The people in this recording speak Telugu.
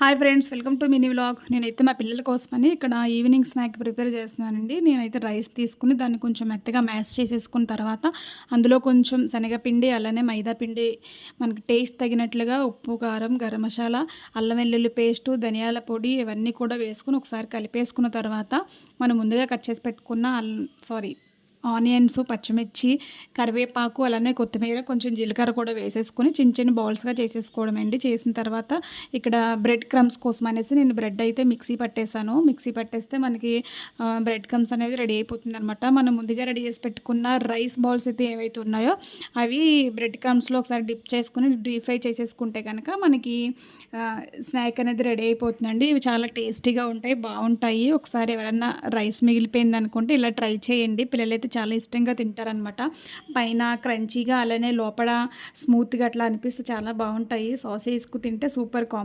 Hi friends, welcome to mini vlog. నేనైతే మా పిల్లల కోసమని ఇక్కడ ఈవినింగ్ స్నాక్ ప్రిపేర్ చేస్తున్నానండి. నేనైతే రైస్ తీసుకుని దాన్ని కొంచెం మెత్తగా మ్యాష్ చేసేసుకున్న తర్వాత అందులో కొంచెం శనగపిండి, అలానే మైదా పిండి, మనకి టేస్ట్ తగినట్లుగా ఉప్పు, కారం, గరం మసాలా, అల్లం వెల్లుల్లి పేస్టు, ధనియాల పొడి ఇవన్నీ కూడా వేసుకుని ఒకసారి కలిపేసుకున్న తర్వాత మనం ముందుగా కట్ చేసి పెట్టుకున్న ఆనియన్స్, పచ్చిమిర్చి, కరివేపాకు, అలానే కొత్తిమీర, కొంచెం జీలకర్ర కూడా వేసేసుకొని చిన్న చిన్న బౌల్స్గా చేసేసుకోవడం అండి. చేసిన తర్వాత ఇక్కడ బ్రెడ్ క్రమ్స్ కోసం అనేసి నేను బ్రెడ్ అయితే మిక్సీ పట్టేశాను. మిక్సీ పట్టేస్తే మనకి బ్రెడ్ క్రమ్స్ అనేది రెడీ అయిపోతుంది అనమాట. మనం ముందుగా రెడీ చేసి పెట్టుకున్న రైస్ బాల్స్ అయితే ఏవైతే ఉన్నాయో అవి బ్రెడ్ క్రమ్స్లో ఒకసారి డిప్ చేసుకుని డీప్ ఫ్రై చేసేసుకుంటే కనుక మనకి స్నాక్ అనేది రెడీ అయిపోతుందండి. ఇవి చాలా టేస్టీగా ఉంటాయి, బాగుంటాయి. ఒకసారి ఎవరన్నా రైస్ మిగిలిపోయింది అనుకుంటే ఇలా ట్రై చేయండి. పిల్లలైతే చాలా ఇష్టంగా తింటారనమాట. పైన క్రంచీగా, అలానే లోపల స్మూత్గా అట్లా అనిపిస్తే చాలా బాగుంటాయి. సాస్ వేసుకు తింటే సూపర్ కాంబినేషన్.